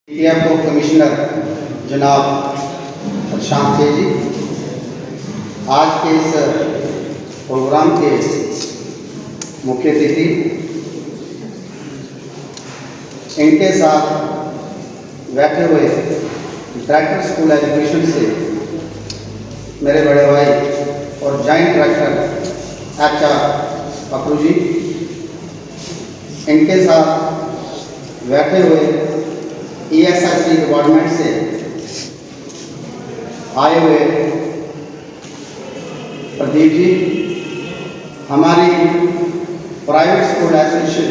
EPFO commissioner जनाब प्रशांत जी, आज के इस प्रोग्राम के मुख्य अतिथि, इनके साथ बैठे हुए डायरेक्टर स्कूल एजुकेशन से मेरे बड़े भाई और जॉइंट डायरेक्टर HR पकरू जी, इनके साथ बैठे हुए ESIC डिपार्टमेंट से आए हुए प्रदीप जी, हमारी private school association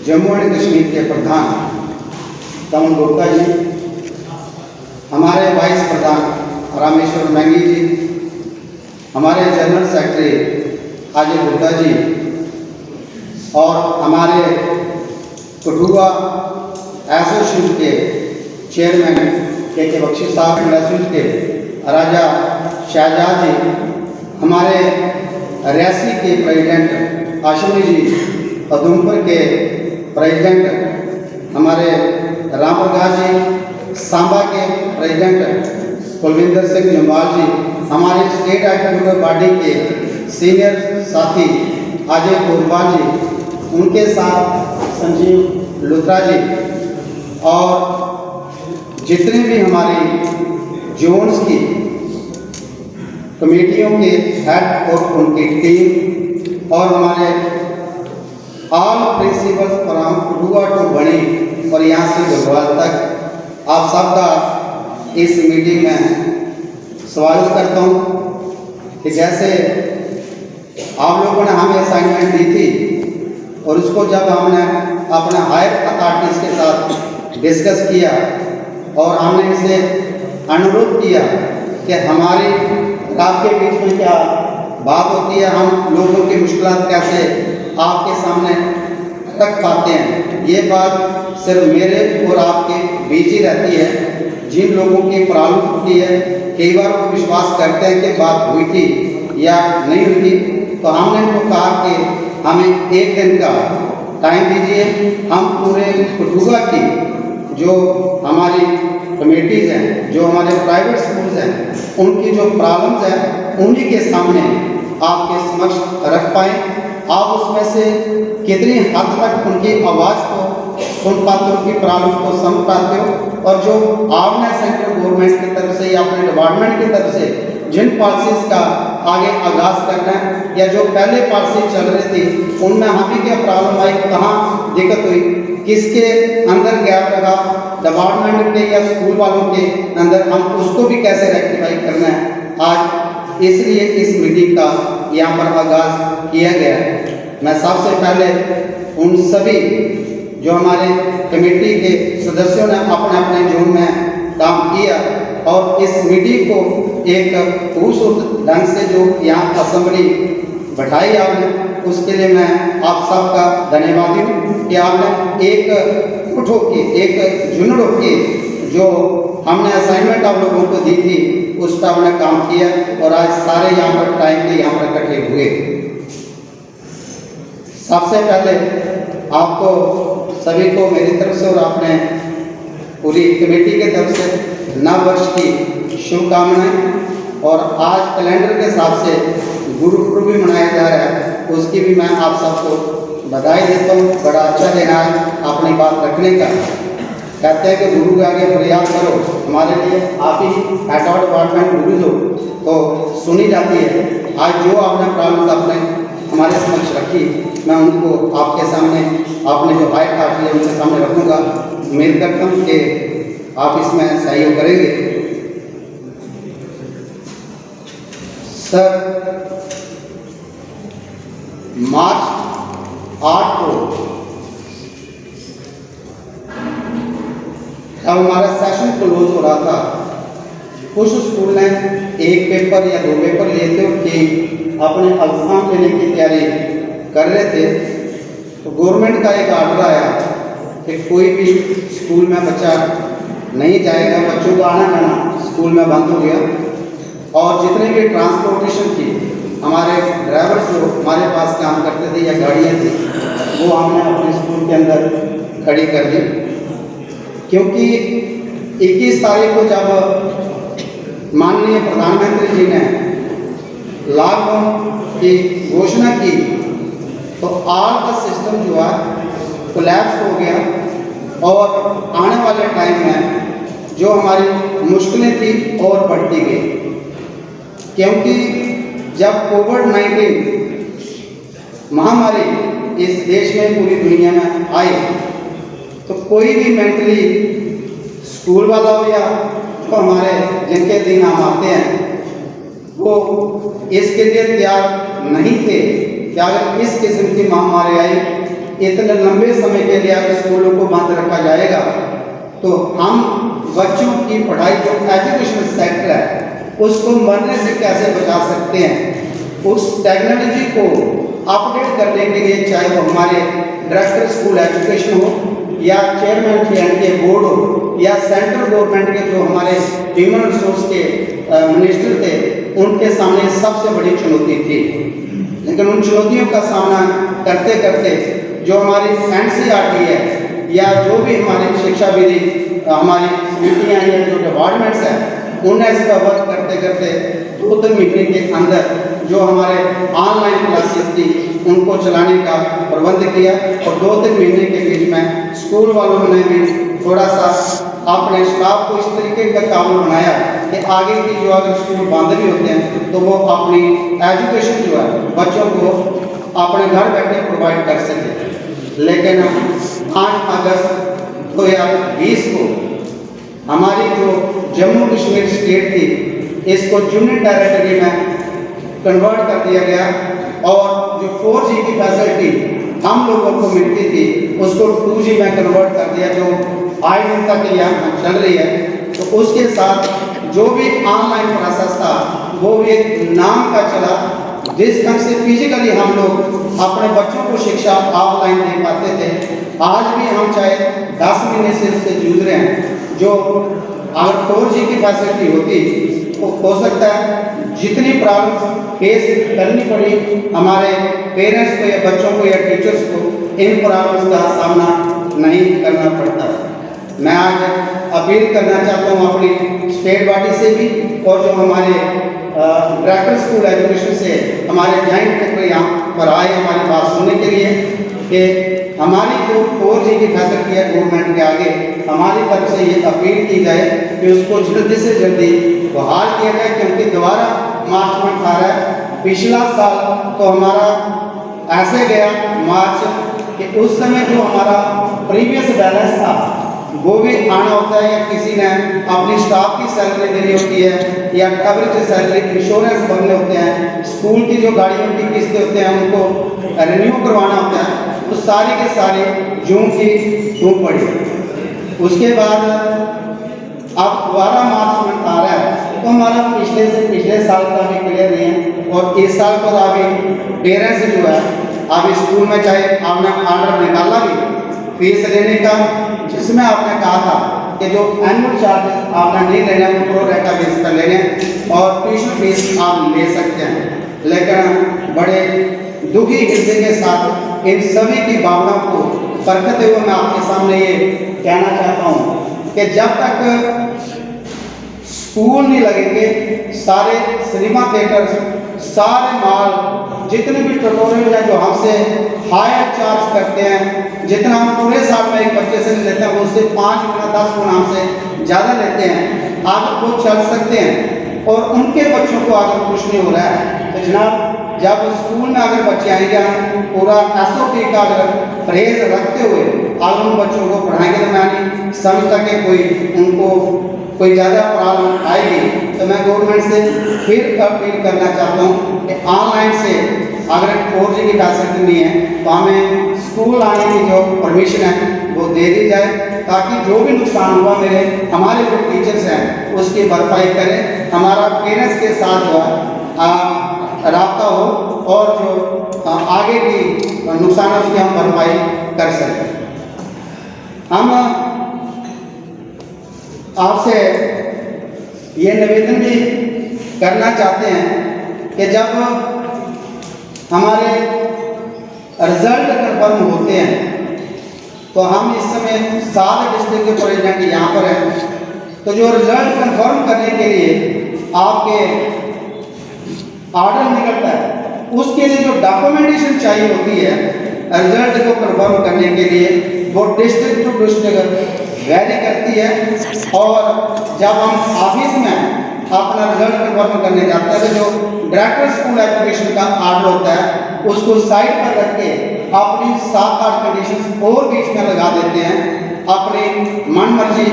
Jammu and Kashmir के प्रधान तमन गुप्ता जी, हमारे वाइस प्रधान रामेश्वर मैंगी जी, हमारे जनरल सेक्रेटरी अजय गुप्ता जी और हमारे कठुआ एसोसिएशन के चेयरमैन के बख्शी साहब, एसोसिएशन के राजा शहजाद जी, हमारे रियासी के प्रेसिडेंट आशमी जी, उधमपुर के प्रेसिडेंट हमारे राम प्रकाश जी, सांबा के प्रेसिडेंट कुलविंदर सिंह जम्वाल जी, हमारे स्टेट एग्जीक्यूटिव बॉडी के सीनियर साथी अजय कुर्बान जी, उनके साथ संजीव लुथरा जी और जितने भी हमारी जोन्स की कमेटियों के हेड और उनकी टीम और हमारे all principal from Kathua to Bani और यहाँ से गढ़वाल तक आप सबका इस मीटिंग में स्वागत करता हूँ कि जैसे आप लोगों ने हमें असाइनमेंट दी थी और उसको जब हमने अपने हायर अथॉरिटीज़ के साथ डिस्कस किया और हमने इनसे अनुरोध किया कि हमारी आपके बीच में क्या बात होती है, हम लोगों की मुश्किलात कैसे आपके सामने रख पाते हैं। ये बात सिर्फ मेरे और आपके बीच ही रहती है। जिन लोगों की प्रॉब्लम होती है, कई बार वो विश्वास करते हैं कि बात हुई थी या नहीं हुई थी, तो हमने उनको कहा कि हमें एक दिन का टाइम दीजिए, हम पूरे कठुआ की जो हमारी कमेटीज़ हैं, जो हमारे प्राइवेट स्कूल्स हैं, उनकी जो प्रॉब्लम्स हैं उन्हीं के सामने आपके समक्ष रख पाएँ। आप उसमें से कितनी हद तक उनकी आवाज़ को सुन पाते हो, उनकी प्रॉब्लम को समझ पाते हो, और जो आपने सेंट्रल गवर्नमेंट की तरफ से या अपने डिपार्टमेंट की तरफ से जिन पॉलिसीज़ का आगे आगाज़ करना है या जो पहले पॉलिसी चल रही थी उनमें हमें क्या प्रॉब्लम आई, कहाँ दिक्कत हुई, किसके अंदर गैप लगा, डिपार्टमेंट के या स्कूल वालों के अंदर, हम उसको भी कैसे रेक्टिफाई करना है। आज इसलिए इस मीटिंग का यहाँ पर आगाज़ किया गया है। मैं सबसे पहले उन सभी जो हमारे कमेटी के सदस्यों ने अपने अपने जोन में काम किया और इस मीटिंग को एक खूबसूरत ढंग से जो यहाँ असेंबली बैठाई आपने, उसके लिए मैं आप सबका धन्यवादी हूँ कि आपने एक उठो के एक जुनून के जो हमने असाइनमेंट आप लोगों को दी थी उस पर हमने काम किया और आज सारे यहाँ पर टाइम के यहाँ पर इकट्ठे हुए। सबसे पहले आपको सभी को मेरी तरफ से और अपने पूरी कमेटी की तरफ से नव वर्ष की शुभकामनाएं, और आज कैलेंडर के हिसाब से गुरुपुरब भी मनाया जा रहा है, उसकी भी मैं आप सबको बधाई देता हूँ। बड़ा अच्छा दिन है अपनी बात रखने का। कहते हैं कि गुरु के आगे प्रयास करो, हमारे लिए आप ही हेड ऑफ डिपार्टमेंट गुरु हो तो सुनी जाती है। आज जो आपने प्रॉब्लम अपने हमारे समक्ष रखी, मैं उनको आपके सामने अपने जो हाई अथॉरिटी है उनके सामने रखूँगा। उम्मीद करता हूँ कि आप इसमें सहयोग करेंगे। सर, मार्च 8 को जब हमारा सेशन क्लोज हो रहा था, कुछ स्कूल ने एक पेपर या 2 पेपर लिए थे कि अपने एग्जाम देने की तैयारी कर रहे थे, तो गवर्नमेंट का एक आर्डर आया कि कोई भी स्कूल में बच्चा नहीं जाएगा, बच्चों का आना जाना स्कूल में बंद हो गया। और जितने भी ट्रांसपोर्टेशन थी, हमारे ड्राइवर जो हमारे पास काम करते थे या गाड़ियाँ थी, वो हमने अपने स्कूल के अंदर खड़ी कर दी। क्योंकि 21 तारीख को जब माननीय प्रधानमंत्री जी ने लॉकडाउन की घोषणा की तो ऑल का सिस्टम जो है कोलैप्स हो गया और आने वाले टाइम में जो हमारी मुश्किलें थी और बढ़ती गई, क्योंकि जब कोविड-19 महामारी इस देश में पूरी दुनिया में आई तो कोई भी मेंटली स्कूल वाला हो या तो हमारे जिनके दिन हम आते हैं वो इसके लिए तैयार नहीं थे कि अगर इस किस्म की महामारी आई, इतने लंबे समय के लिए अगर स्कूलों को बंद रखा जाएगा तो हम बच्चों की पढ़ाई जो एजुकेशन सेक्टर है उसको मरने से कैसे बचा सकते हैं। उस टेक्नोलॉजी को अपडेट करने के लिए चाहे वो हमारे डायरेक्टर स्कूल एजुकेशन हो या चेयरमैन के बोर्ड हो या सेंट्रल गवर्नमेंट के जो हमारे ह्यूमन रिसोर्स के मिनिस्टर थे, उनके सामने सबसे बड़ी चुनौती थी। लेकिन उन चुनौतियों का सामना करते करते जो हमारी NCERT है या जो भी हमारी शिक्षा विधि हमारी समितियाँ या जो डिपार्टमेंट्स हैं उन्हें इस पर वर्क करते करते 2-3 महीने के अंदर जो हमारे ऑनलाइन क्लासेस थी उनको चलाने का प्रबंध किया और 2-3 महीने के बीच में स्कूल वालों ने भी थोड़ा सा अपने स्टाफ को इस तरीके का काबू बनाया कि आगे की जो अगर स्कूल बंद भी होते हैं तो वो अपनी एजुकेशन जो है बच्चों को अपने घर बैठे प्रोवाइड कर सके। लेकिन 8 अगस्त 2020 को हमारी जो जम्मू कश्मीर स्टेट थी इसको यूनियन टेरिटरी में कन्वर्ट कर दिया गया और जो 4G की फैसिलिटी हम लोगों को मिलती थी उसको 2G में कन्वर्ट कर दिया, जो आज दिन तक यहाँ चल रही है। तो उसके साथ जो भी ऑनलाइन प्रोसेस था वो एक नाम का चला, जिस ढंग से फिजिकली हम लोग अपने बच्चों को शिक्षा ऑफलाइन दे पाते थे, आज भी हम चाहे 10 महीने से उससे जूझ रहे हैं। जो अगर 4G की फैसिलिटी होती तो हो सकता है जितनी प्रॉब्लम फेस करनी पड़ी हमारे पेरेंट्स को या बच्चों को या टीचर्स को, इन प्रॉब्लम्स का सामना नहीं करना पड़ता। मैं आज अपील करना चाहता हूँ अपनी स्टेट बॉडी से भी और जो हमारे डायरेक्टर स्कूल एजुकेशन से हमारे जॉइंट सेक्रेटरी यहाँ पर आए हमारी बात सुनने के लिए कि हमारी जो 4G की फैसिलिटी है गवर्नमेंट के आगे हमारी तरफ से ये अपील की जाए कि उसको जल्दी से जल्दी बहाल किया जाए, क्योंकि दोबारा मार्च में आ रहा है। पिछला साल तो हमारा ऐसे गया मार्च कि उस समय जो हमारा प्रीवियस बैलेंस था वो भी आना होता है, या किसी ने अपनी स्टाफ की सैलरी देनी होती है या एवरेज सैलरी इंश्योरेंस भरने होते हैं, स्कूल की जो गाड़ियों की किस्तें होते हैं उनको रिन्यू करवाना होता है, तो सारी के सारे जून की धूप पड़ी। उसके बाद अब दोबारा मार्च में आ रहा है तो हमारा पिछले साल का भी क्लियर नहीं है और इस साल को अभी पेरेंट्स जो है अभी स्कूल में चाहे आपने ऑर्डर निकाला भी फीस लेने का, जिसमें आपने कहा था कि जो एनुअल चार्जेस आपने नहीं लेने वो प्रो रेटा बेस पर लेने और ट्यूशन फीस आप ले सकते हैं। लेकिन बड़े दुखी हृदय के साथ इन सभी की भावनाओं को परखते हुए मैं आपके सामने ये कहना चाहता हूँ कि जब तक स्कूल नहीं लगेंगे, सारे सिनेमा थिएटर्स, सारे मॉल, जितने भी ट्यूटोरियल हैं जो हमसे हायर चार्ज करते हैं, जितना हम पूरे साल में एक बच्चे से लेते हैं वो उससे 5 गुना 10 गुना हमसे ज़्यादा लेते हैं, आगे वो चल सकते हैं और उनके बच्चों को अगर कुछ नहीं हो रहा है तो जनाब जब स्कूल में अगर बच्चे आएंगे पूरा SOP का अगर परहेज रखते हुए आप उन बच्चों को पढ़ाएंगे तो मैं नहीं समझता कि उनको कोई ज़्यादा प्रॉब्लम आएगी। तो मैं गवर्नमेंट से फिर अपील करना चाहता हूँ कि ऑनलाइन से अगर 4G की फैसिलिटी नहीं है तो हमें स्कूल आने की जो परमिशन है वो दे दी जाए, ताकि जो भी नुकसान हुआ हमारे जो टीचर्स हैं उसकी भरपाई करें, हमारा पेरेंट्स के साथ जो है राब्ता हो और जो आगे की नुकसान है उसकी हम भरपाई कर सकें। हम आपसे ये निवेदन भी करना चाहते हैं कि जब हमारे रिजल्ट कंफर्म होते हैं तो हम इस समय 7 डिस्ट्रिक्ट के प्रेसिडेंट यहाँ पर हैं। तो जो रिजल्ट कंफर्म करने के लिए आपके ऑर्डर निकलता है, उसके लिए जो डॉक्यूमेंटेशन चाहिए होती है रिजल्ट को कंफर्म करने के लिए, वो डिस्ट्रिक्ट टू डिस्ट्रिक्ट वैरी करती है। और जब हम ऑफिस में अपना रिजल्ट कंफर्म करने जाते हैं तो जो डायरेक्टर स्कूल एजुकेशन का ऑर्डर होता है उसको साइड पर रख के अपनी 7-8 कंडीशन और बीच में लगा देते हैं अपनी मन मर्जी,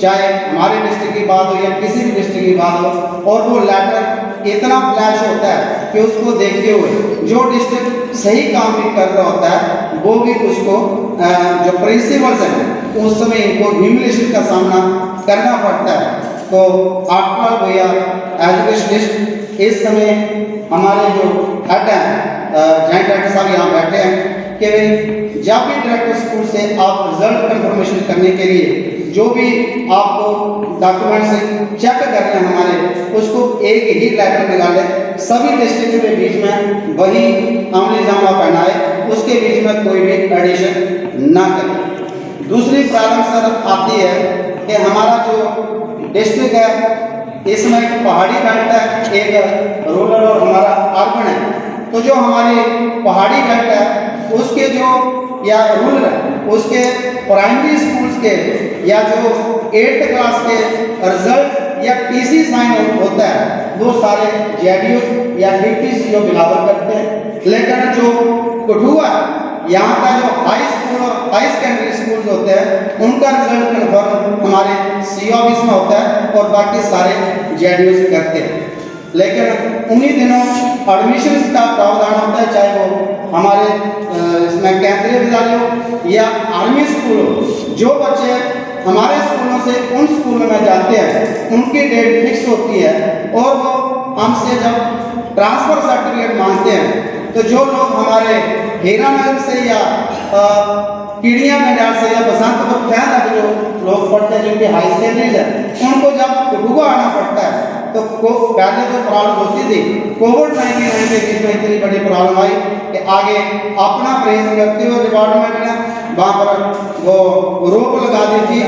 चाहे हमारे डिस्ट्रिक्ट की बात हो या किसी भी डिस्ट्रिक्ट की बात हो। और वो लेटर इतना फ्लैश होता है कि उसको देखते हुए जो डिस्ट्रिक्ट सही काम भी कर रहा होता है वो भी उसको जो प्रिंसिपल्स हैं उस समय इनको ह्यूमिलेशन का सामना करना पड़ता है। तो आफ्टर भैया एजुकेशनिस्ट इस समय हमारे जो हेड हैं जॉइंट डायरेक्टर साहब यहाँ बैठे हैं कि भाई जब भी डायरेक्टर स्कूल से आप रिजल्ट कंफर्मेशन करने के लिए जो भी आपको डॉक्यूमेंट्स चेक कर रहे हैं हमारे, उसको एक ही लेटर निकाले, सभी डिस्ट्रिक्ट के बीच में वही अमली जामा पहनाए, उसके बीच में कोई भी एडिशन ना करें। दूसरी प्रॉब्लम सर आती है कि हमारा जो डिस्ट्रिक्ट है इसमें एक पहाड़ी बेल्ट है, एक रूरल और हमारा अर्बन है। तो जो हमारी पहाड़ी बेल्ट है उसके जो या रूरल उसके प्राइमरी स्कूल्स के या जो 8th क्लास के रिजल्ट या टीसी साइन होता है वो सारे जेडीयू या डिप्टी जो बिलावर करते हैं। लेकिन जो कठुआ यहाँ का जो हाई स्कूल और हाई सेकेंडरी स्कूल होते हैं उनका रिजल्ट कन्फर्म हमारे सी ऑफिस में होता है और बाकी सारे जेडीयू करते हैं। लेकिन उन्हीं दिनों एडमिशन का प्रावधान होता है, चाहे वो हमारे इसमें केंद्रीय विद्यालय हो या आर्मी स्कूल हो। जो बच्चे हमारे स्कूलों से उन स्कूलों में जाते हैं उनकी डेट फिक्स होती है और वो हमसे जब ट्रांसफ़र सर्टिफिकेट मांगते हैं तो जो लोग हमारे हीरानगर से या कीड़िया मंडार से या बसंतपुर फैन तक जो लोग पढ़ते हैं जिनके हाई सेकेंडरीज है उनको जब कठुआ आना पड़ता है तो पहले तो प्रॉब्लम होती थी। कोविड-19 के बीच में इतनी बड़ी प्रॉब्लम आई कि आगे अपना प्रेस करते हुए डिपार्टमेंट ने वहाँ पर वो रोक लगा दी थी,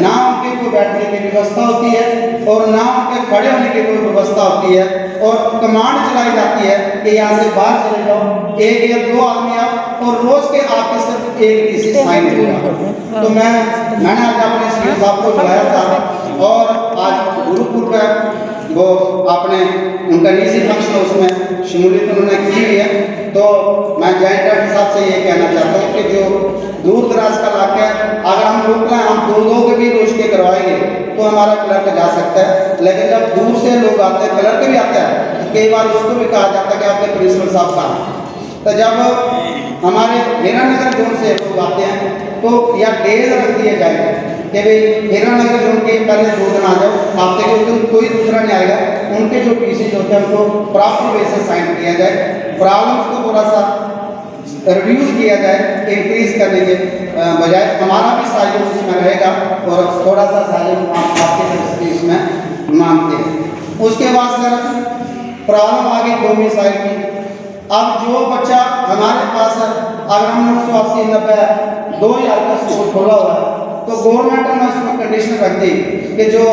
ना उनके को बैठने की व्यवस्था होती है और ना उनके खड़े होने की कोई व्यवस्था होती है और कमांड चलाई जाती है कि यहाँ से बाहर चले जाओ, 1 या 2 आदमी आप और रोज के आपके सिर्फ एक टीसी साइन होगा। तो मैंने आज अपने सीओ साहब को बुलाया था और आज गुरुपुर पर वो आपने उनका निजी फंक्शन उसमें शमूलियत उन्होंने की हुई है। तो मैं जॉइंट डायरेक्टर साहब से ये कहना चाहता हूँ कि जो दूर दराज का इलाका है अगर हम लोग हम 2 के भी रोज के करवाएंगे तो हमारा क्लर्क जा सकता है। लेकिन जब दूर से लोग आते हैं, क्लर्क भी आता है, कई बार उसको भी कहा जाता है कि आपके प्रिंसिपल साहब कहाँ। तो जब हमारे हीरानगर जोन से लोग आते हैं तो या डेज रख दिए जाएंगे कि भाई हीरानगर जोन के पहले 2 दिन आ जाओ, हफ्ते के दिन कोई दूसरा नहीं आएगा, उनके जो पीसी होते हैं उनको प्रॉपर वे से साइन किया जाए, प्रॉब्लम्स को थोड़ा सा रिड्यूस किया जाए इंक्रीज करने के बजाय। हमारा भी सहयोग इसमें रहेगा और थोड़ा सा सहयोग आपके इसमें मांगते हैं। उसके बाद सर प्रॉब्लम आ गई 2 मिसाइल की। अब जो बच्चा हमारे पास अगर हम 1980-90 2000 का स्कूल खोला हुआ है तो गवर्नमेंट ने उसमें कंडीशन रख दी कि जो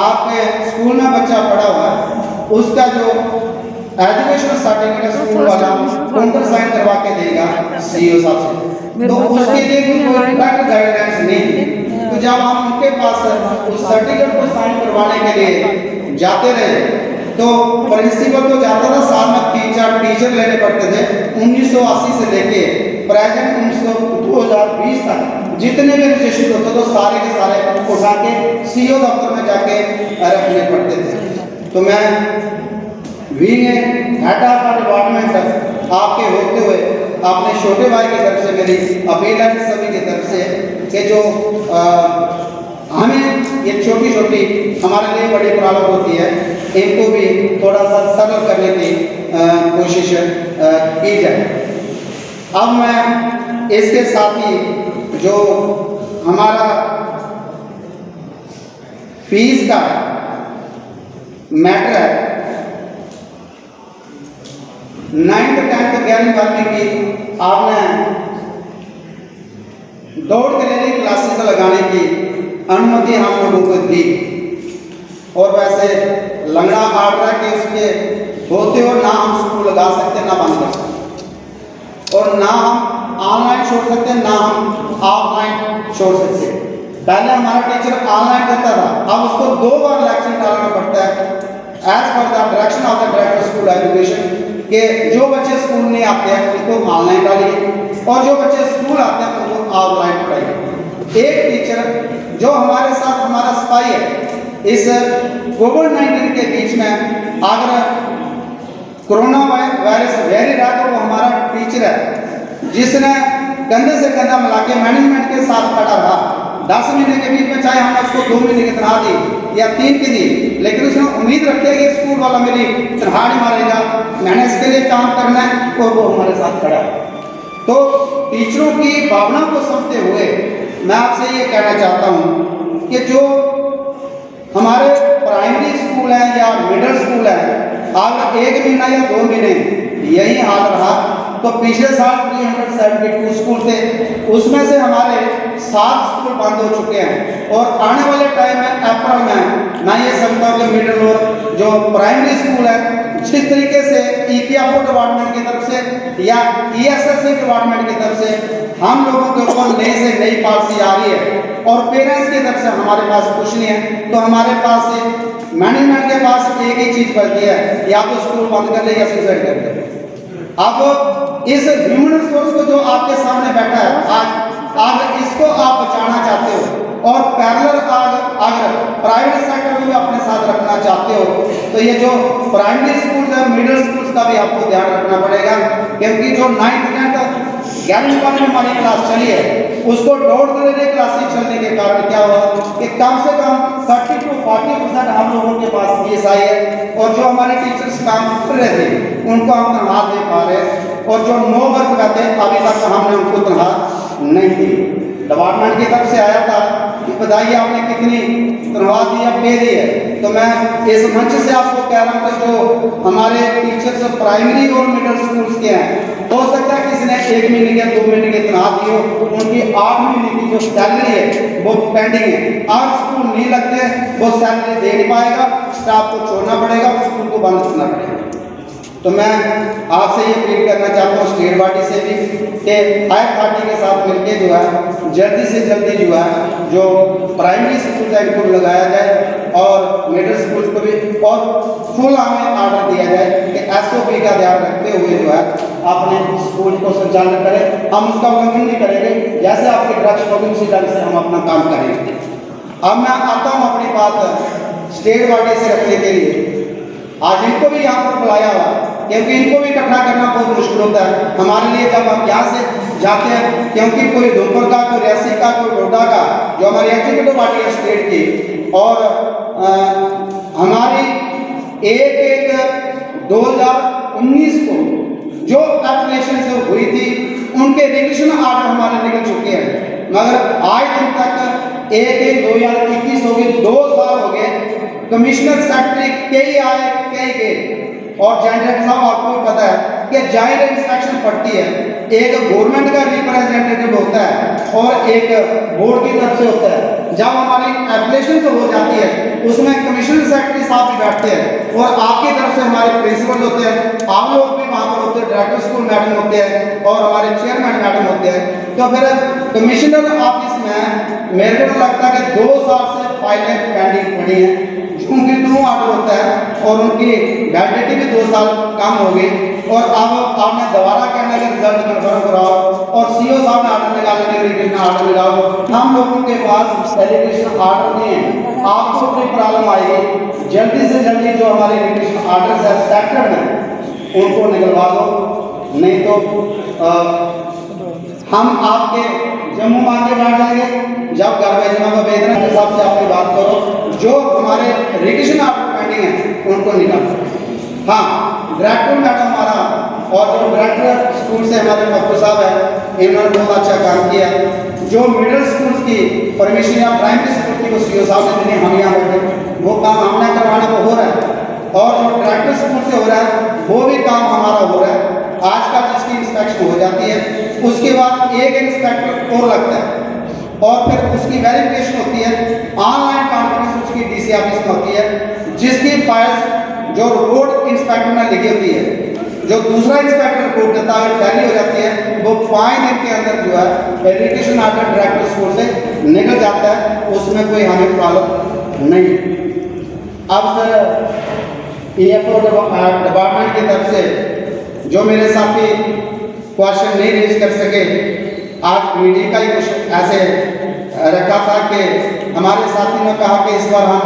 आपके स्कूल में बच्चा पढ़ा हुआ है उसका जो एजुकेशन सर्टिफिकेट स्कूल वाला काउंटर साइन करवा के देगा सीईओ साहब से, तो उसके लिए कोई गाइडलाइंस नहीं। तो जब हम उनके पास उस सर्टिफिकेट को साइन करवाने के लिए जाते रहे तो प्रिंसिपल तो जाता था, साल में 3-4 टीचर लेने पड़ते थे। 1980 से लेके प्रेजेंट 2020 तक जितने भी रजिस्ट्रेशन होते तो सारे के सारे उठा के सीईओ दफ्तर में जाके रखने पड़ते थे। तो मैं विंग हेड ऑफ डिपार्टमेंट आपके होते हुए अपने छोटे भाई की तरफ से मेरी अपील है सभी की तरफ से कि जो हमें ये छोटी छोटी हमारे लिए बड़ी प्रॉब्लम होती है इनको भी थोड़ा सा सरल करने की कोशिश की जाए। अब मैं इसके साथ ही जो हमारा फीस का मैटर है 9th 10th 11th 12वीं की आपने दौड़ के लिए क्लासेस लगाने की अनुमति हम लोगों को दी। और वैसे लंगड़ा आर्डर है कि उसके होते हो ना हम स्कूल लगा सकते ना बंद कर सकते, और ना हम ऑनलाइन छोड़ सकते ना हम ऑफलाइन छोड़ सकते। पहले हमारा टीचर ऑनलाइन करता था, अब उसको 2 बार लेक्चर डालना पड़ता है एज पर the direction of the director school education, कि जो बच्चे स्कूल नहीं आते हैं उनको ऑनलाइन डालिए और जो बच्चे स्कूल आते हैं उनको ऑफलाइन पढ़ाइए। एक टीचर जो हमारे साथ हमारा स्पाई है इस कोविड-19 के बीच में, अगर कोरोना वायरस वेरी रहा तो वो हमारा टीचर है जिसने कंधे से कंधा मिला के मैनेजमेंट के साथ खड़ा रहा। 10 महीने के बीच में चाहे हमने उसको 2 महीने की तनख्वाह दी या 3 की दी, लेकिन उसने उम्मीद रखी है कि स्कूल वाला मेरी तनख्वाह नहीं मारेगा, मैंने इसके लिए काम करना है, और वो हमारे साथ खड़ा है। तो टीचरों की भावना को समझते हुए मैं आपसे ये कहना चाहता हूँ कि जो हमारे प्राइमरी स्कूल है या मिडिल स्कूल है, अगर 1 महीना या 2 महीने यही हाल रहा तो पिछले साल 372 स्कूल थे, उसमें से हमारे 7 स्कूल बंद हो चुके हैं। और आने वाले टाइम में अप्रैल में मैं ये समझता हूँ कि मिडिल और जो प्राइमरी स्कूल है, जिस तरीके से EPFO डिपार्टमेंट की तरफ से या ESSC डिपार्टमेंट की तरफ से हम लोगों के ऊपर नई से नई पॉलिसी आ रही है और पेरेंट्स की तरफ से हमारे पास कुछ नहीं है, तो हमारे पास मैनेजमेंट के पास एक ही चीज़ बचती है, या तो स्कूल बंद कर ले या सुसाइड कर ले। अब इस ह्यूमन रिसोर्स को जो आपके सामने बैठा है आज इसको आप बचाना चाहते हो और पैरेलल अगर प्राइवेट सेक्टर में भी अपने साथ रखना चाहते हो, तो ये जो प्राइमरी स्कूल है मिडिल स्कूल्स का भी आपको ध्यान रखना पड़ेगा, क्योंकि जो 9th 10th 11वीं 12वीं हमारी क्लास चली है उसको डोर डिलीवरी क्लासेस चलने के कारण क्या हुआ कि कम से कम 30 to 40% हम लोगों के पास फीस आई है, और जो हमारे टीचर्स काम कर रहे थे उनको हम तनख्वाह दे पा रहे हैं, और जो 9 वर्ग का थे अभी तक हमने उनको तनख्वाह नहीं दी। डिपार्टमेंट की तरफ से आया था कि बताइए आपने कितनी तनख्वाह दी या पे दी है, तो मैं इस मंच से आपको कह रहा हूँ कि जो हमारे टीचर्स प्राइमरी और मिडिल स्कूल्स के हैं, हो सकता है किसी ने 1 महीने या 2 महीने की तनख्वाह दी हो, उनकी 8 महीने की जो सैलरी है वो पेंडिंग है। आज स्कूल नहीं लगते वो सैलरी दे नहीं पाएगा, स्टाफ को छोड़ना पड़ेगा, स्कूल को बंद करना पड़ेगा। तो मैं आपसे ये अपील करना चाहता हूँ स्टेट बॉडी से भी कि हाई अथॉरिटी के साथ मिलकर जो है जल्दी से जल्दी जो है जो प्राइमरी स्कूल है इनको लगाया जाए और मिडिल स्कूल को भी, और फुल हमें आर्डर दिया जाए कि SOP का ध्यान रखते हुए जो है अपने स्कूल को संचालन करें। हम उसका उल्लंघन नहीं करेंगे, जैसे आपके ड्रग्स शॉपिंग उसी ढंग से हम अपना काम करेंगे। अब मैं आता हूँ अपनी बात स्टेट बॉडी से रखने के लिए। आज इनको भी यहाँ पर बुलाया हुआ क्योंकि इनको भी इकट्ठा करना बहुत मुश्किल होता है हमारे लिए जब हम यहाँ से जाते हैं, क्योंकि कोई धूमपुर का, कोई रियासी का, कोई डोडा का, जो हमारी एग्जीक्यूटिव पार्टी है स्टेट की, और हमारी एक 2019 को जो एप्लीकेशन से हुई थी उनके रिविजन आर्डर हमारे निकल चुके हैं, मगर आज दिन तक 1/1/2021 हो गए, 2 साल हो गए, कमिश्नर सेक्रेटरी कई आए कई गए, और जनरल साहब आपको पता है कि जाहिर इंस्ट्रक्शन पड़ती है, एक गवर्नमेंट का रिप्रेजेंटेटिव होता है और एक बोर्ड की तरफ से होता है। जब हमारी एप्लीकेशन तो हो जाती है उसमें कमिश्नर सेक्रेटरी साहब भी बैठते हैं और आपकी तरफ से हमारे प्रिंसिपल होते हैं, आप लोग भी वहाँ पर होते हैं, डायरेक्टर स्कूल मैडम होते हैं और हमारे चेयरमैन मैडम होते हैं। तो फिर कमिश्नर ऑफिस में मेरे को लगता है कि 2 साल से फाइलें पेंडिंग पड़ी हैं, उनकी 2 ऑर्डर होता है और उनकी वैलिडिटी भी 2 साल कम हो गई, और अब आपने दोबारा कहना कि रिजल्ट कन्फर्म कराओ और CO साहब ने आर्डर निकालने के लिए आर्डर लगाओ। हम लोगों के पास सेलिब्रेशन आर्डर नहीं है, आपको कोई प्रॉब्लम आएगी जल्दी से जल्दी जो हमारे रिलेशन आर्डर है सेक्टर में उनको निकलवा दो, नहीं तो हम आपके जम्मू मान के बैठ जाएंगे। जब घर भेजना को भेजना के हिसाब से आपकी बात करो, जो हमारे रिलेशन आर्डर पेंडिंग है उनको निकालो। हाँ, डायरेक्टर मैडम हमारा और जो डायरेक्टर स्कूल से हमारे मकबूल साहब है, इन्होंने बहुत अच्छा काम किया। जो मिडिल स्कूल की परमिशन या प्राइमरी स्कूल की वो CO साहब ने देने, हम यहाँ बैठे, वो काम हमने करवाना वो हो रहा है, और जो डायरेक्टर स्कूल से हो रहा है वो भी काम हमारा हो रहा है। आज का जिसकी इंस्पेक्शन हो जाती है उसके बाद एक इंस्पेक्टर और लगता है, और फिर उसकी वेरिफिकेशन होती है, ऑनलाइन कॉन्फ्रेंस उसकी डीसी ऑफिस में होती है, जिसकी फाइल्स जो रोड इंस्पेक्टर ने लिखी होती है, जो दूसरा इंस्पेक्टर रिपोर्ट देता है टैली हो जाती है, वो 5 दिन के अंदर जो है एजुकेशन ऑर्डर डायरेक्टर स्कूल से निकल जाता है, उसमें कोई हमें प्रॉब्लम नहीं। अब सर ईएफओ डिपार्टमेंट की तरफ से जो मेरे साथी क्वेश्चन नहीं रेज कर सके, आज मीडिया का ही कुछ ऐसे रखा था कि हमारे साथी ने कहा कि इस बार हम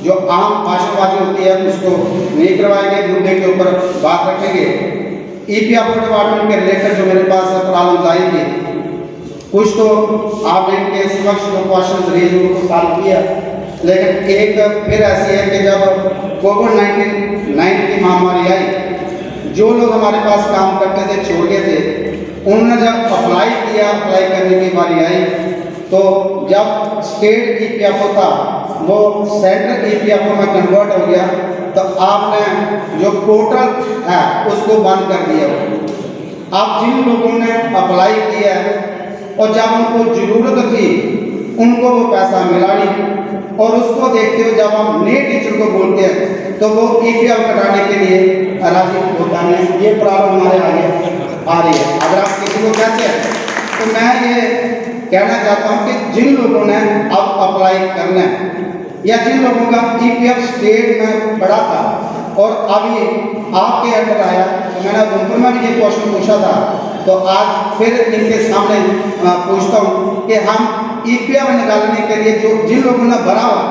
जो आम भाषणबाजी होती है उसको नहीं करवाएंगे, मुद्दे के ऊपर बात रखेंगे। ईपीएफओ डिपार्टमेंट के रिलेटेड जो मेरे पास प्रॉब्लम आई थी, कुछ तो आपने इनके समक्ष जो क्वेश्चन रेज उनको सॉल्व किया, लेकिन एक फिर ऐसी है कि जब कोविड-19 की महामारी आई, जो लोग हमारे पास काम करते थे छोड़ गए थे, उन्होंने जब अप्लाई किया, अप्लाई करने की बारी आई, तो जब स्टेट ईपीएफओ था वो सेंट्रल ईपीएफओ में कन्वर्ट हो गया, तो आपने जो पोर्टल है उसको बंद कर दिया। अब जिन लोगों ने अप्लाई किया और जब उनको ज़रूरत थी उनको वो पैसा मिला नहीं, और उसको देखते हुए जब हम नए टीचर को बोलते हैं तो वो ईपीएफ कटाने के लिए राजी होता नहीं। ये प्रॉब्लम हमारे आगे आ रही है। अगर आप किसी को कहते हैं तो मैं ये कहना चाहता हूँ कि जिन लोगों ने अब अप्लाई करना है या जिन लोगों का ईपीएफ स्टेट में पड़ा था और अभी आपके अंडर आया, तो मैंने उधमपुर में भी ये क्वेश्चन पूछा था, तो आज फिर इनके सामने पूछता हूँ कि हम ईपीएफ निकालने के लिए जो जिन लोगों ने भरा हुआ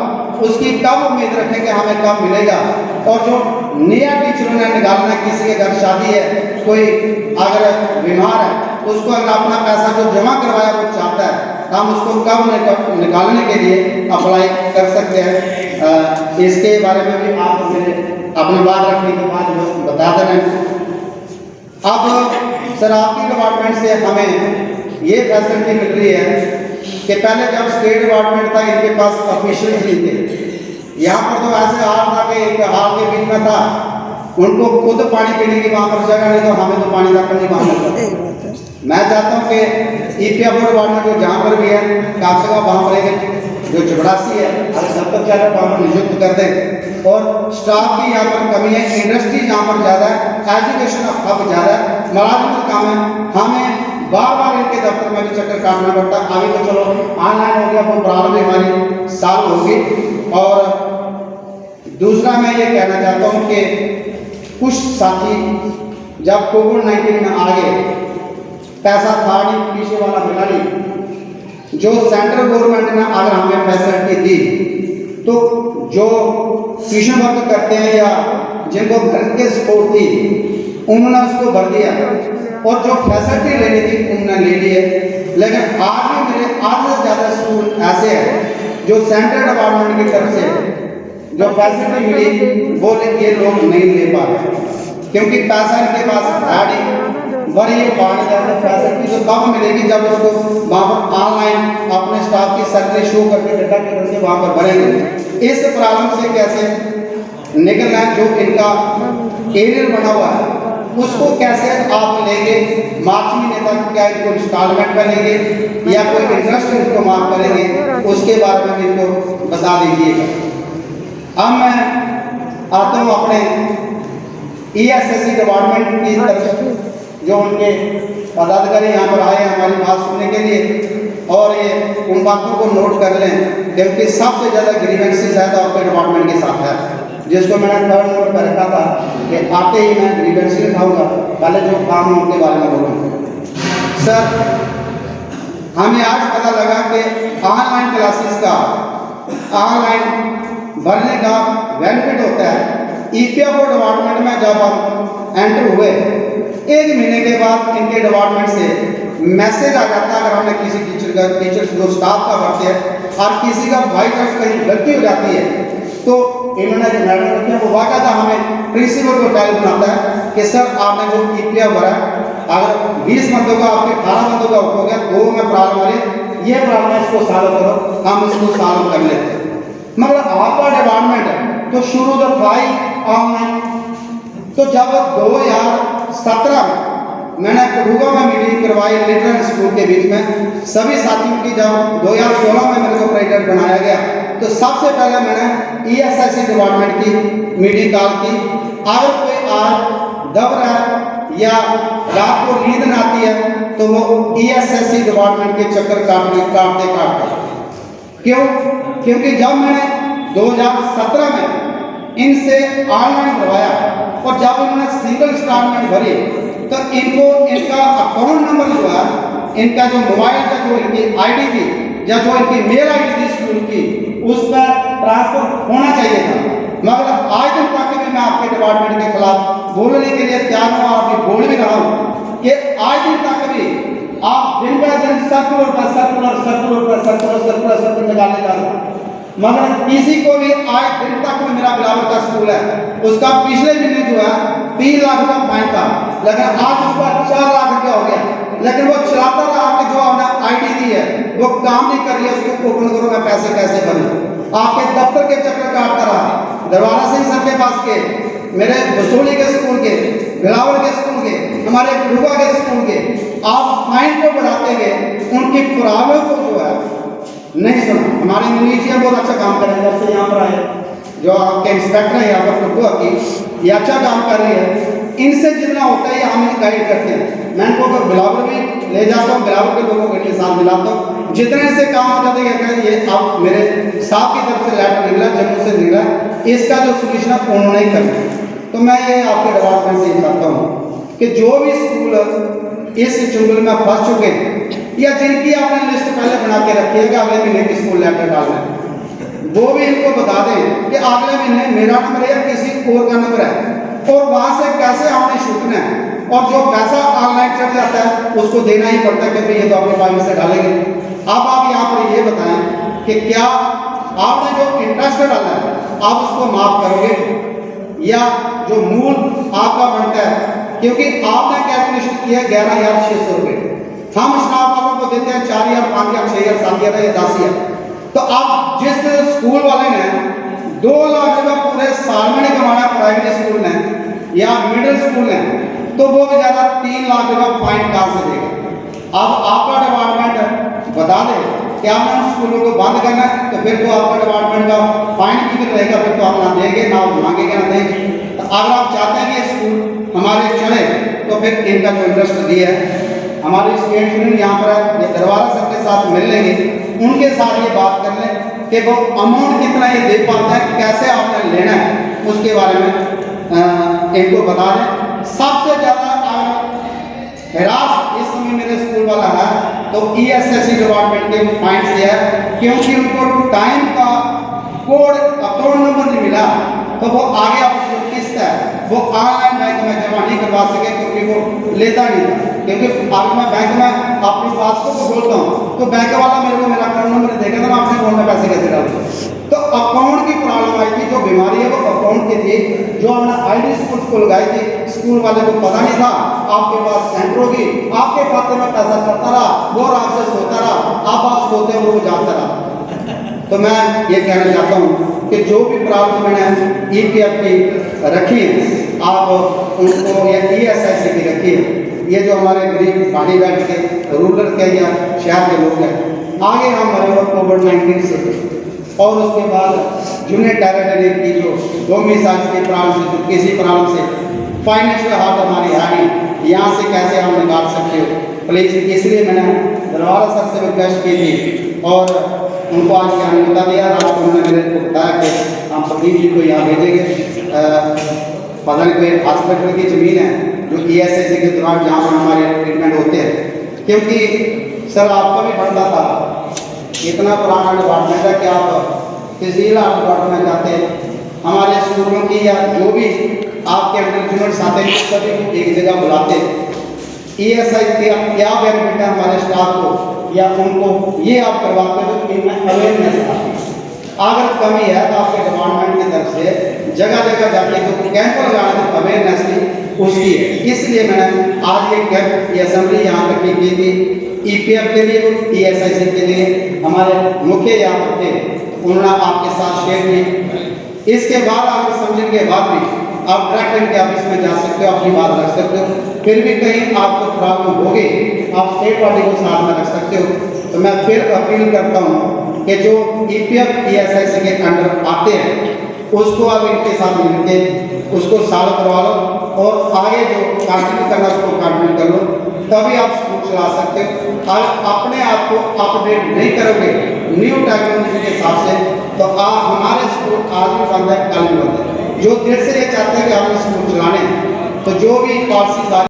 उसकी कब उम्मीद रखें कि हमें कब मिलेगा, और जो नया टीचरों ने निकालना, किसी के घर शादी है, कोई अगर बीमार है, उसको अगर अपना पैसा जो जमा करवाया वो चाहता है, हम उसको कब निकालने के लिए अप्लाई कर सकते हैं, इसके बारे में भी आप मुझे अपनी बात रखने के बाद बता देना। अब सर आपकी डिपार्टमेंट से हमें ये फैसिलिटी मिल रही है कि पहले जब स्टेट डिपार्टमेंट था इनके पास ऑफिशियल्स नहीं थे, यहाँ पर तो ऐसे हाल था कि एक हाल के बीच में था, उनको खुद पानी पीने की वहाँ पर जगह नहीं, तो हमें तो पानी तक नहीं मांगना। मैं चाहता हूँ कि ईपीएफओ डिपार्टमेंट जो जहाँ पर भी है कम से कम वहाँ पर एक जो चपरासी है अगर सब तक चाहे वहाँ पर नियुक्त कर दें, और स्टाफ की यहाँ पर कमी है, इंडस्ट्री यहाँ पर ज़्यादा है, एजुकेशन हब ज़्यादा है, मुलाजिमत कम है, हमें बार बार इनके दफ्तर में भी चक्कर काटना पड़ता है। अभी तो चलो ऑनलाइन हो गया, वो प्रॉब्लम हमारी सॉल्व होगी। और दूसरा मैं ये कहना चाहता हूँ कि कुछ साथी जब कोविड-19 में आ गए, पैसा था नहीं, पीछे वाला मिला नहीं, जो सेंट्रल गवर्नमेंट ने अगर हमें फैसिलिटी दी तो जो ट्यूशन वर्क करते हैं या जिनको घर के सपोर्ट थी उन्होंने उसको भर दिया, और जो फैसिलिटी लेनी थी उन्होंने ले ली है। लेकिन आज भी मेरे आधे से ज़्यादा स्कूल ऐसे हैं जो सेंट्रल डिपार्टमेंट की तरफ से जो फैसिलिटी मिली वो ये लोग नहीं ले पा रहे, क्योंकि पैसा इनके पास है नहीं। बड़ी ये बात है, फैसिलिटी तो कब मिलेगी जब उसको वहाँ पर ऑनलाइन अपने स्टाफ की सैलरी शो करके डेटा के जरिए वहाँ पर भरेंगे। इस प्रॉब्लम से कैसे निकलना है, जो इनका एरियर बना हुआ है उसको कैसे आप लेंगे, मार्च महीने तक क्या इनको इंस्टॉलमेंट में लेंगे या कोई इंटरेस्ट इनको माफ करेंगे, उसके बारे में इनको बता दीजिएगा। अब मैं आता हूँ अपने ईएसएससी डिपार्टमेंट की तरफ, जो उनके पदाधिकारी यहाँ पर आए हमारी बात सुनने के लिए, और ये उन बातों को नोट कर लें, क्योंकि सबसे ज़्यादा ग्रीवेंसेस है तो आपके डिपार्टमेंट के साथ है, जिसको मैंने 3rd नंबर पर रखा था कि आते ही मैं ग्रीवेंसेस उठाऊंगा, पहले जो काम है उनके बारे में बोलूँगा। सर हमें आज पता लगा कि ऑनलाइन क्लासेस का ऑनलाइन भरने का बेनिफिट होता है। ईपीएफओ डिपार्टमेंट में जब हम एंटर हुए 1 महीने के बाद इनके डिपार्टमेंट से मैसेज आ जाता है, अगर हमने किसी टीचर जो स्टाफ का भरते हैं और किसी का बाई चांस कहीं गलती हो जाती है, तो इन्होंने जो मैडम रखे हैं वो बाकायदा हमें प्रिंसिपल को टाइल बनाता है कि सर आपने जो ईपीएफ भरा, अगर 20 बंदों का आपके 18 बंदों का हो गया, 2 में प्रॉब्लम आ रही, ये प्रॉब्लम है, इसको सॉल्व करो, हम इसको सॉल्व कर लेते हैं। मतलब आपका डिपार्टमेंट है तो शुरू तो था ही ऑनलाइन, तो जब 2017 में मैंने कठुआ में मीटिंग करवाई लिटरल स्कूल के बीच में सभी साथियों की। जब 2016 में मेरे को प्रेसिडेंट बनाया गया तो सबसे पहले मैंने ESIC डिपार्टमेंट की मीटिंग कॉल की। अगर कोई आज दब रहा है या रात को नींद न आती है तो वो ESIC डिपार्टमेंट के चक्कर काटते क्यों? क्योंकि जब मैंने 2017 में इनसे ऑनलाइन करवाया और जब इन्होंने सिंगल इंस्टॉलमेंट भरी तो इनको इनका अकाउंट नंबर जो है, इनका जो मोबाइल का जो इनकी ID थी या जो इनकी मेल ID थी स्कूल की, उस पर ट्रांसफर होना चाहिए था। मगर आज दिन तक भी मैं आपके डिपार्टमेंट के खिलाफ बोलने के लिए तैयार हूँ और अभी बोल भी रहा हूँ कि आज दिन तक भी आप दिन ब दिन सर्कुलर निकालने जा रहे हैं, मगर किसी को भी आज दिन तक में मेरा बिलावर का स्कूल है उसका पिछले महीने जो है 3 लाख का फाइन था, लेकिन आज उसका 4 लाख रुपया हो गया। लेकिन वो चलाता रहा कि जो आपने ID दी है वो काम नहीं कर रही है, उसको ओपन करो, मैं पैसे कैसे भरूं। आपके दफ्तर के चक्कर काटता रहा, दरबारा सिंह सर के पास के, मेरे बसोली के स्कूल के, बिलावर के स्कूल के, हमारे कठुआ के स्कूल के, आप फाइन को बढ़ाते हुए उनकी प्रॉब्लम को जो है नहीं सुना। हमारे मिनीशिया बहुत अच्छा काम कर रहे हैं, जब से यहाँ पर आए जो आपके इंस्पेक्टर है यहाँ पर कठुआ की, ये अच्छा काम कर रही है। इनसे जितना होता है ये हम इन्हें गाइड करते हैं। मैं इनको बिलावर भी ले जाता हूँ, बिलावर के लोगों के साथ मिलाता हूँ, जितने से काम हो जाता है ये अब मेरे साहब की तरफ से लेटर निकला, जम्मू से निकला, इसका जो सोल्यूशन है उन्होंने ही करना है। तो मैं ये आपके डिपार्टमेंट से चाहता हूँ कि जो भी स्कूल इस चुंगल में फंस चुके हैं या जिनकी आपने लिस्ट पहले बना के रखी है कि अगले महीने की स्कूल लेटर डालना है, वो भी इनको बता दें कि अगले महीने मेरा नंबर है या किसी और का नंबर है और वहां से कैसे आपने छूटना है, और जो पैसा ऑनलाइन चढ़ जाता है उसको देना ही पड़ता है क्योंकि ये तो अपने पास से डालेंगे। अब आप यहाँ पर ये बताएं कि क्या आपने जो इंटरेस्ट डाला है आप उसको माफ करोगे या जो मूल आपका बनता है, क्योंकि आपने कैलकुलेशन किया 11,600 रुपये, हम स्टाफ वालों को देते हैं 4,000, 5,000, 6,000, 7,000 या 10,000। तो आप जिस स्कूल वाले ने 2 लाख रुपये पूरे साल में नहीं कमाना प्राइवेट स्कूल ने या मिडिल स्कूल ने, तो वो भी ज़्यादा 3 लाख रुपये फाइन कहाँ से देगा। अब आपका डिपार्टमेंट बता दे कि आपने उन स्कूलों को बंद करना है तो फिर तो आपका डिपार्टमेंट का फाइन कितना रहेगा, फिर तो आप ना देंगे ना मांगेंगे ना देंगे। तो अगर आप चाहते हैं कि ये स्कूल हमारे चले तो फिर इनका जो इंटरेस्ट दिया है हमारी स्टेट यूनियन यहाँ पर है, ये दरबारा सर के साथ मिल लेंगे, उनके साथ ये बात कर लें कि वो अमाउंट कितना ये दे पाते हैं, कैसे आपने लेना है, उसके बारे में इनको बता दें। सबसे ज़्यादा हिरास इस समय मेरे स्कूल वाला है तो ESIC डिपार्टमेंट के फाइन से है, क्योंकि उनको टाइम का कोड अकाउंट नंबर नहीं मिला तो वो आगे आप जो किस्त है वो ऑनलाइन बैंक में जमा नहीं करवा सके क्योंकि वो लेता नहीं था। क्योंकि अगर मैं बैंक में अपनी पासबुक को खोलता हूँ तो बैंक वाला मेरे को मेरा अकाउंट नंबर देगा तो मैं अपने अकाउंट में पैसे कैसे डालूँ। तो अकाउंट की प्रॉब्लम आई थी, जो बीमारी है वो अकाउंट की थी, जो हमने ID स्कूल को लगाई थी, स्कूल वाले को पता नहीं था आपके पास सेंटर होगी, आपके खाते में पैसा चढ़ता रहा, वो आपसे सोता रहा, आप सोते हो वो जागता रहा। तो मैं ये कहना चाहता हूँ कि जो भी प्रॉब्लम मैंने EPF की रखी है आप उनको या ESIC की रखी है, ये जो हमारे गरीब पानी बैठ के रूरल के या शहर के लोग हैं, आगे हम मरे कोविड-19 से और उसके बाद जूनियर टेरिटरी की जो 2 मिसाल की प्रॉब्लम से, किसी प्रॉब्लम से फाइनेंशियल हार्ट हमारी आ रही, यहाँ से कैसे हम निकाल सकते हो प्लीज़। इसलिए मैंने दरबारा सर से रिक्वेस्ट की थी और उनको आज यहाँ बता दिया, रात को उन्होंने मेरे को बताया कि हम प्रदीप जी को यहाँ भेजेंगे। पता नहीं कोई हॉस्पिटल की ज़मीन है जो ESIC के दौरान जहाँ पर हमारे ट्रीटमेंट होते हैं, क्योंकि सर आपका भी बनता था, इतना पुराना डिपार्टमेंट है कि आप किसी डिपार्टमेंट में जाते हैं, हमारे स्कूलों की या जो भी आपके अंडर यूनिट्स आते हैं सभी को एक जगह बुलाते हैं। ESIC के क्या बेनिफिट है हमारे स्टाफ को या उनको ये आप करवाते हो कि इनमें अवेयरनेस आती है। अगर कमी है तो आपके डिपार्टमेंट की तरफ से जगह जगह जाके जो कैंप लगाने की अवेयरनेस की उसकी है। इसलिए मैंने आज ये कैंप की असेंबली यहाँ पर की थी EPF के लिए और ESIC के लिए। हमारे मुख्य यहाँ पर थे, उन्होंने आपके साथ शेयर की। इसके बाद अगर समझने के बाद भी आप डायरेक्ट इनके ऑफिस में जा सकते हो, अपनी बात रख सकते हो। फिर भी कहीं आपको प्रॉब्लम होगी, आप स्टेट पार्टी को साथ में रख सकते हो। तो मैं फिर अपील करता हूँ कि जो EPF ESIC के अंडर आते हैं उसको आप इनके साथ मिलकर उसको सॉल्व करवा लो और आगे जो कंटिन्यू करना उसको कंटिन्यू कर लो, तभी आप स्कूल चला सकते हो। आप अपने आप को अपडेट नहीं करोगे न्यू टेक्नोलॉजी के हिसाब से, तो आप हमारे स्कूल आज भी बंद है, कल भी बंद है। जो दिल से ये चाहते हैं कि हमें स्कूल चलाने, तो जो भी पॉलिसीज आ